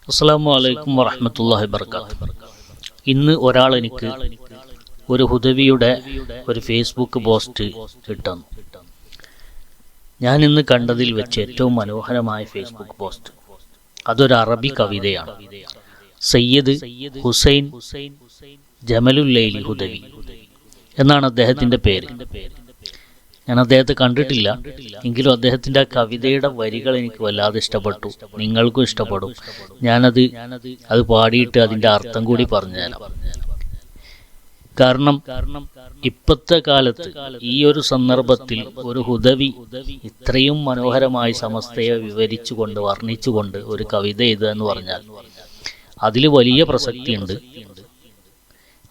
അസ്സലാമു അലൈക്കും വറഹ്മത്തുള്ളാഹി വബറകാതുഹു. ഇന്ന് ഒരാൾ എനിക്ക് ഒരു ഹുദവിയുടെ ഒരു ഫേസ്ബുക്ക് പോസ്റ്റ് ഇട്ടു. ഞാൻ ഇന്ന് കണ്ടതിൽ വെച്ച് ഏറ്റവും മനോഹരമായ ഫേസ്ബുക്ക് പോസ്റ്റ്. അതൊരു അറബി കവിതയാണ്. സയ്യിദ് ഹുസൈൻ ജമലുൽ ലൈലി ഹുദവി എന്നാണ് അദ്ദേഹത്തിൻ്റെ പേര്. ഞാൻ അദ്ദേഹത്തെ കണ്ടിട്ടില്ല, എങ്കിലും അദ്ദേഹത്തിൻ്റെ ആ കവിതയുടെ വരികൾ എനിക്ക് വല്ലാതെ ഇഷ്ടപ്പെട്ടു. നിങ്ങൾക്കും ഇഷ്ടപ്പെടും. ഞാനത് പാടിയിട്ട് അതിൻ്റെ അർത്ഥം കൂടി പറഞ്ഞുതരാം. കാരണം ഇപ്പോഴത്തെ കാലത്ത് ഈ ഒരു സന്ദർഭത്തിൽ ഒരു ഹുദവി ഇത്രയും മനോഹരമായി സമസ്തയെ വിവരിച്ചുകൊണ്ട് വർണ്ണിച്ചുകൊണ്ട് ഒരു കവിത എഴുതുക എന്ന് പറഞ്ഞാൽ അതിൽ വലിയ പ്രസക്തിയുണ്ട്.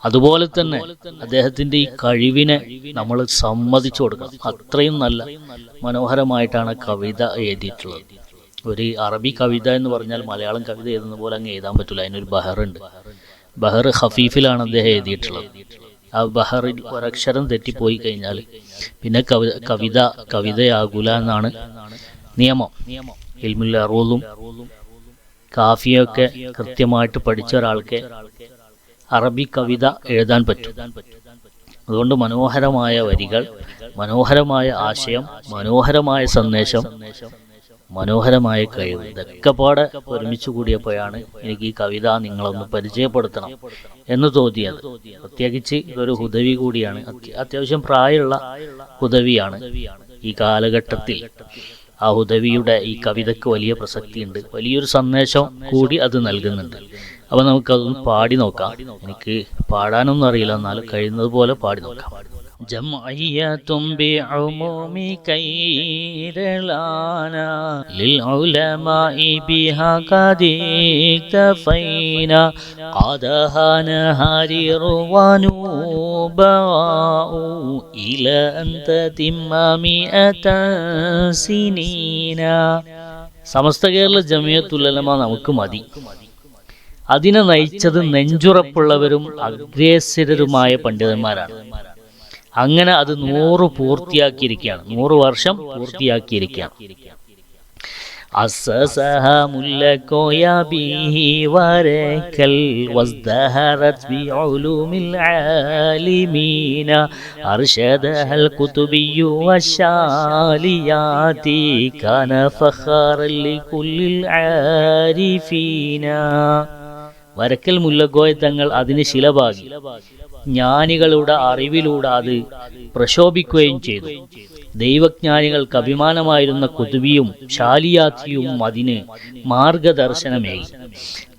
അതുപോലെ തന്നെ അദ്ദേഹത്തിൻ്റെ ഈ കഴിവിനെ നമ്മൾ സമ്മതിച്ചു കൊടുക്കണം. അത്രയും നല്ല മനോഹരമായിട്ടാണ് കവിത എഴുതിയിട്ടുള്ളത്. ഒരു അറബി കവിത എന്ന് പറഞ്ഞാൽ മലയാളം കവിത എഴുതുന്ന പോലെ അങ്ങ് എഴുതാൻ പറ്റില്ല. അതിനൊരു ബഹറുണ്ട്. ബഹർ ഖഫീഫിലാണ് അദ്ദേഹം എഴുതിയിട്ടുള്ളത്. ആ ബഹറിൽ ഒരക്ഷരം തെറ്റിപ്പോയി കഴിഞ്ഞാൽ പിന്നെ കവിതയാകൂല എന്നാണ് നിയമം. ഇൽമുൽ അറൂലും കാഫിയൊക്കെ കൃത്യമായിട്ട് പഠിച്ച ഒരാൾക്ക് അറബി കവിത എഴുതാൻ പറ്റും. അതുകൊണ്ട് മനോഹരമായ വരികൾ, മനോഹരമായ ആശയം, മനോഹരമായ സന്ദേശം, മനോഹരമായ കഴിവ്, ഇതൊക്കെ പാടെ ഒരുമിച്ച് കൂടിയപ്പോഴാണ് എനിക്ക് ഈ കവിത നിങ്ങളൊന്ന് പരിചയപ്പെടുത്തണം എന്ന് തോന്നിയത്. പ്രത്യേകിച്ച് ഇതൊരു ഹുദവി കൂടിയാണ്. അത്യാവശ്യം പ്രായമുള്ള ഹുദവിയാണ്. ഈ കാലഘട്ടത്തിൽ ആ ഹുദവിയുടെ ഈ കവിതയ്ക്ക് വലിയ പ്രസക്തിയുണ്ട്. വലിയൊരു സന്ദേശം കൂടി അത് നൽകുന്നുണ്ട്. അപ്പോൾ നമുക്കതൊന്ന് പാടി നോക്കാം. എനിക്ക് പാടാനൊന്നും അറിയില്ല, എന്നാലും കഴിയുന്നത് പോലെ പാടി നോക്കാം. ജംഇയ്യത്തും ബിഉമൂമി കൈറലാനാ ലിൽഉലമാഇ ബിഹാ ഖദി തഫൈനാ ഖദഹാന ഹരിറു വനുബാഉ ഇലാ അൻത തിമ്മാമിഅത സിനീന. സമസ്ത കേരള ജമിയത്തുൽ ഉലമ നമുക്ക് മതി. അതിനെ നയിച്ചത് നെഞ്ചുറപ്പുള്ളവരും അഗ്രേസരരുമായ പണ്ഡിതന്മാരാണ്. അങ്ങനെ അത് 100 പൂർത്തിയാക്കിയിരിക്കുകയാണ്. 100 വർഷം പൂർത്തിയാക്കിയിരിക്കുകയാണ്. അസ്സസഹാ മുല്ലക്കോയ ബിഹി വരക്കൽ വസ്ദഹറത് ബിഉലൂമിൽ ആലിമീന അർശദഹൽ കുതുബിയ്യു വശാലിയാതി കാന ഫഖറൻ ലികുല്ലിൽ ആരിഫീന. വരക്കൽ മുല്ലക്കോയ തങ്ങൾ അതിന് ശിലപാകി ജ്ഞാനികളുടെ അറിവിലൂടെ അത് പ്രശോഭിക്കുകയും ചെയ്തു. ദൈവജ്ഞാനികൾക്ക് അഭിമാനമായിരുന്ന കുതുബിയും ശാലിയാത്തിയും അതിന് മാർഗദർശനമേകി.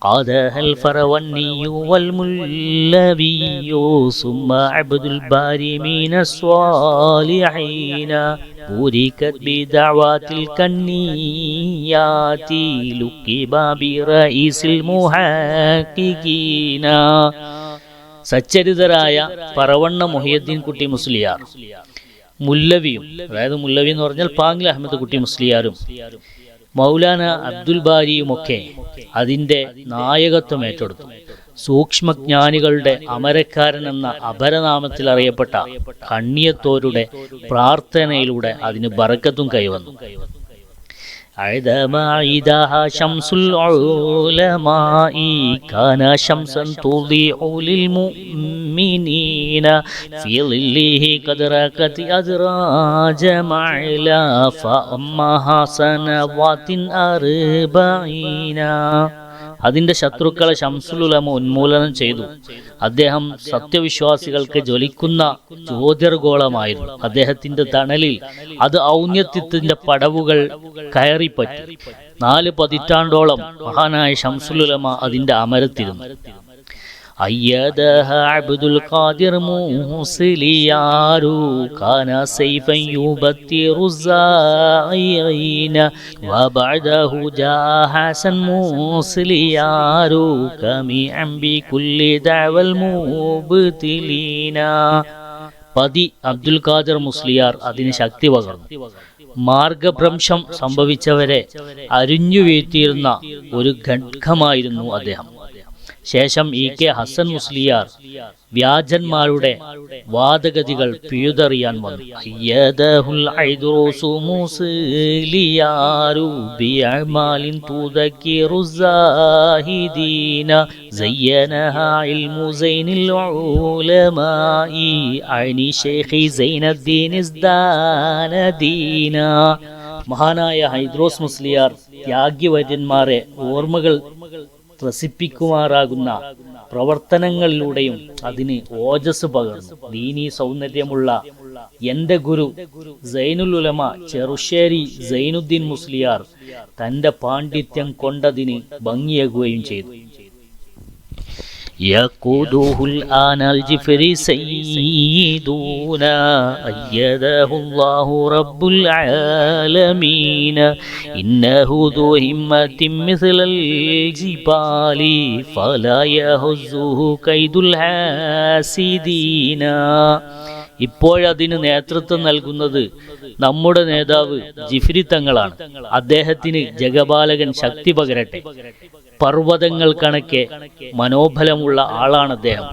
ഖാദഹൽ ഫറവന്നിയു വൽ മുല്ലവിയു സുമ്മ അബ്ദുൽ ബാരി മിനസ് സ്വാലിഹീന ബുരികത് ബിദഅവാതിൽ കന്നിയാതി ലുഖിബ ബിറഈസിൽ മുഹഖഖീന. സച്ചരിതരായ പറവണ്ണ മുഹിയുദ്ദീൻ കുട്ടി മുസ്ലിയാർ, മുല്ലവിയും, അതായത് മുല്ലവി എന്ന് പറഞ്ഞാൽ പാങ്ങിൽ അഹമ്മദ് കുട്ടി മുസ്ലിയാരും മൗലാന അബ്ദുൽ ബാരിയുമൊക്കെ അതിൻ്റെ നായകത്വം ഏറ്റെടുത്തു. സൂക്ഷ്മജ്ഞാനികളുടെ അമരക്കാരൻ എന്ന അപരനാമത്തിൽ അറിയപ്പെട്ട കണ്ണിയത്തോരുടെ പ്രാർത്ഥനയിലൂടെ അതിന് ബറക്കത്തും കൈവന്നു. عيدها شمس العلماء كان شمسا تضيء للمؤمنين في ظله قد راقت أدراج معلا فأمها سنوات 40. അതിൻ്റെ ശത്രുക്കളെ ശംസുൽ ഉലമ ഉന്മൂലനം ചെയ്തു. അദ്ദേഹം സത്യവിശ്വാസികൾക്ക് ജ്വലിക്കുന്ന ജ്യോതിർഗോളമായിരുന്നു. അദ്ദേഹത്തിന്റെ തണലിൽ അത് ഔന്നത്യത്തിന്റെ പടവുകൾ കയറിപ്പറ്റി. 4 പതിറ്റാണ്ടോളം മഹാനായ ശംസുൽ ഉലമ അതിന്റെ അമരത്തിരുന്നു. أيدها عبد القادر موسليار كان سيفا يبتر الزائرين وبعده جاء حسن موسليار كميعا بكل دعوى المبتلين. പതി അബ്ദുൽ ഖാദിർ മുസ്ലിയാർ അതിന് ശക്തി പകർന്നു. മാർഗഭ്രംശം സംഭവിച്ചവരെ അരിഞ്ഞു വീഴ്ത്തിയിരുന്ന ഒരു ഖഡ്ഗമായിരുന്നു അദ്ദേഹം. ശേഷം EK ഹസൻ മുസ്ലിയാർ വ്യാജന്മാരുടെ വാദഗതികൾ പിഴുതെറിയാൻ വന്നു. അയ്യദഹുൽ ഐദ്റൂസു മുസ്ലിയാരു ബിഅമാലിൻ തുദക്കിറു സാഹിദീന സയ്യനഹാ ഇൽമു സൈനിൽ ഉലമാഇ അനി ശൈഖി സൈനുദ്ദീൻ ഇസ്ദാനദീന. മഹാനായ ഹൈദ്രോസ് മുസ്ലിയാർ ത്യാഗിവര്യന്മാരെ ഓർമ്മകൾ ത്രസിപ്പിക്കുമാറാകുന്ന പ്രവർത്തനങ്ങളിലൂടെയും അതിന് ഓജസ് പകർന്നു. ദീനീ സൗന്ദര്യമുള്ള എന്റെ ഗുരു സൈനുൽ ഉലമ ചെറുശ്ശേരി സൈനുദ്ദീൻ മുസ്ലിയാർ തന്റെ പാണ്ഡിത്യം കൊണ്ടതിന് ഭംഗിയാകുകയും ചെയ്തു. يقوده الآن الجفري سيدنا أيده الله رب العالمين إنه ذو همة مثل الجبال فلا يهزه كيد الحاسدين. ഇപ്പോഴതിന് നേതൃത്വം നൽകുന്നത് നമ്മുടെ നേതാവ് ജിഫ്രി തങ്ങളാണ്. അദ്ദേഹത്തിന് ജഗപാലകൻ ശക്തി പകരട്ടെ. പർവ്വതങ്ങൾ കണക്കെ മനോബലമുള്ള ആളാണ് അദ്ദേഹം.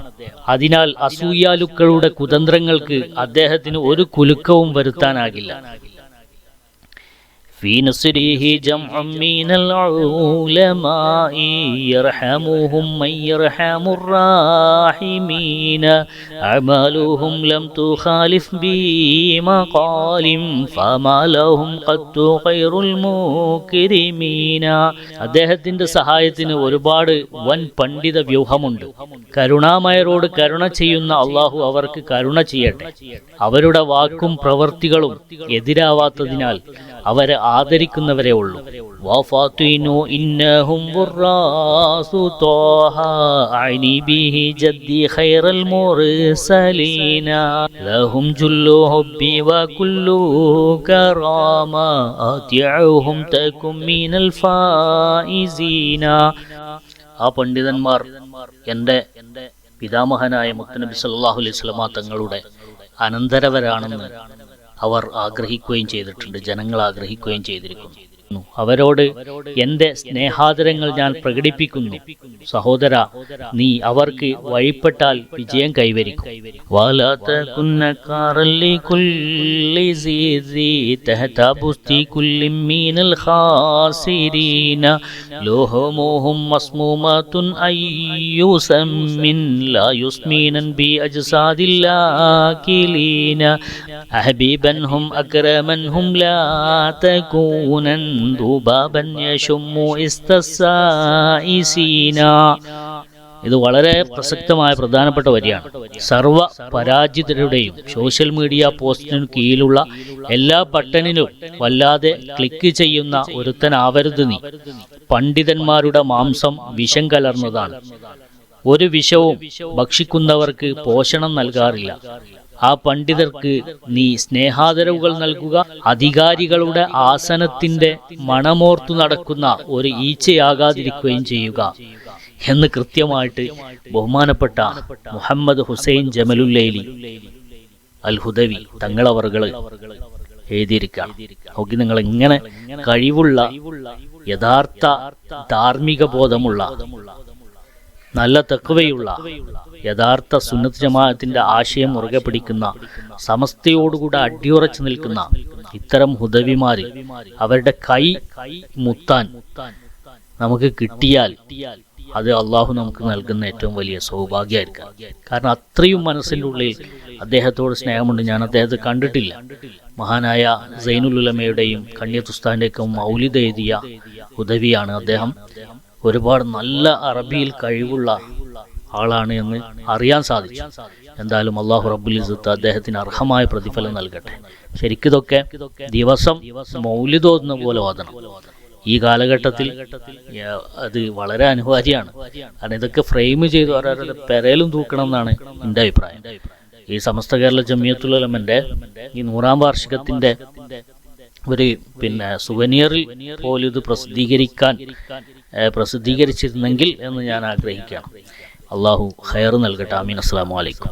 അതിനാൽ അസൂയാലുക്കളുടെ കുതന്ത്രങ്ങൾക്ക് അദ്ദേഹത്തിന് ഒരു കുലുക്കവും വരുത്താനാകില്ല. في نصره جمع من العلماء يرحمهم من يرحم الراحمين أعمالهم لم تخالف بمقال فما لهم قد خير المكرمين. അദ്ദേഹത്തിന്റെ സഹായത്തിന് ഒരുപാട് വൻ പണ്ഡിത വ്യൂഹമുണ്ട്. കരുണാമയരോട് കരുണ ചെയ്യുന്ന അള്ളാഹു അവർക്ക് കരുണ ചെയ്യട്ടെ. അവരുടെ വാക്കും പ്രവൃത്തികളും എതിരാവാത്തതിനാൽ അവരെ ആദരിക്കുന്നവരേ ഉള്ളൂ. വഫാത്തിനു ഇന്നഹും വറാസു ത്വാഹ അനി ബിഹി ജദ്ദി ഖൈറൽ മുർസലീന ലഹും ജുല്ലു ഹുബ്ബി വകുല്ലു കറാമ അതിഉഹും തകും മിനൽ ഫായിസീന. ആ പണ്ഡിതന്മാർ എൻ്റെ പിതാമഹനായ മുത്തനബി സല്ലല്ലാഹു അലൈഹി വസല്ലമ തങ്ങളുടെ അനന്തരവരാണെന്ന് അവർ ആഗ്രഹിക്കുകയും ചെയ്തിട്ടുണ്ട്, ജനങ്ങൾ ആഗ്രഹിക്കുകയും ചെയ്തിരിക്കുന്നു. അവരോട് എൻ്റെ സ്നേഹാദരങ്ങൾ ഞാൻ പ്രകടിപ്പിക്കുന്നു. സഹോദര, നീ അവർക്ക് വഴിപ്പെട്ടാൽ വിജയം കൈവരിക്കും. ഇത് വളരെ പ്രസക്തമായ പ്രധാനപ്പെട്ട വരിയാണ്. സർവ പരാജിതരുടെയും സോഷ്യൽ മീഡിയ പോസ്റ്റിനു കീഴിലുള്ള എല്ലാ ബട്ടണിനും വല്ലാതെ ക്ലിക്ക് ചെയ്യുന്ന ഒരുത്തനാവരുത് നീ. പണ്ഡിതന്മാരുടെ മാംസം വിഷം കലർന്നതാണ്. ഒരു വിഷവും ഭക്ഷിക്കുന്നവർക്ക് പോഷണം നൽകാറില്ല. ആ പണ്ഡിതർക്ക് നീ സ്നേഹാദരവുകൾ നൽകുക. അധികാരികളുടെ ആസനത്തിന്റെ മണമോർത്തു നടക്കുന്ന ഒരു ഈച്ചയാകാതിരിക്കുകയും ചെയ്യുക എന്ന് കൃത്യമായിട്ട് ബഹുമാനപ്പെട്ട മുഹമ്മദ് ഹുസൈൻ ജമലുല്ലൈലി അൽ ഹുദവി തങ്ങളവറുകൾ എഴുതിയിരിക്കുകയാണ്. നോക്കി, നിങ്ങൾ ഇങ്ങനെ കഴിവുള്ള യഥാർത്ഥ ധാർമ്മിക ബോധമുള്ള നല്ല തഖ്വയുള്ള യഥാർത്ഥ സുന്നത്ത് ജമാഅത്തിന്റെ ആശയം മുറുകെ പിടിക്കുന്ന സമസ്തയോടുകൂടെ അടിയുറച്ചു നിൽക്കുന്ന ഇത്തരം ഹുദവിമാര് അവരുടെ കൈ മുത്താൻ നമുക്ക് കിട്ടിയാൽ അത് അള്ളാഹു നമുക്ക് നൽകുന്ന ഏറ്റവും വലിയ സൗഭാഗ്യമായിരിക്കാം. കാരണം അത്രയും മനസ്സിൻ്റെ ഉള്ളിൽ അദ്ദേഹത്തോട് സ്നേഹമുണ്ട്. ഞാൻ അദ്ദേഹത്തെ കണ്ടിട്ടില്ല. മഹാനായ സൈനുൽ ഉലമയുടെയും കണ്യത്തുസ്താന്റെയൊക്കെ മൗലിദ് എഴുതിയ ഹുദവിയാണ് അദ്ദേഹം. ഒരുപാട് നല്ല അറബിയിൽ കഴിവുള്ള ആളാണ് എന്ന് അറിയാൻ സാധിച്ചു. എന്തായാലും അള്ളാഹു റബ്ബുൽ ഇസ്സത്ത് അദ്ദേഹത്തിന് അർഹമായ പ്രതിഫലം നൽകട്ടെ. ശരിക്കിതൊക്കെ ദിവസം മൗലിദ് ഓതുന്ന പോലെ ഓതണം. ഈ കാലഘട്ടത്തിൽ അത് വളരെ അനിവാര്യമാണ്. കാരണം ഇതൊക്കെ ഫ്രെയിം ചെയ്ത് അവരുടെ പെരയിലും തൂക്കണം എന്നാണ് എൻ്റെ അഭിപ്രായം. ഈ സമസ്ത കേരള ജമിയത്തുൽ ഉലമന്റെ ഈ 100ാം വാർഷികത്തിന്റെ ഒരു സുവനിയറിൽ പോലും ഇത് പ്രസിദ്ധീകരിച്ചിരുന്നെങ്കിൽ എന്ന് ഞാൻ ആഗ്രഹിക്കുകയാണ്. അള്ളാഹു ഖൈർ നൽകട്ടെ. ആമീൻ. അസ്സലാമു അലൈക്കും.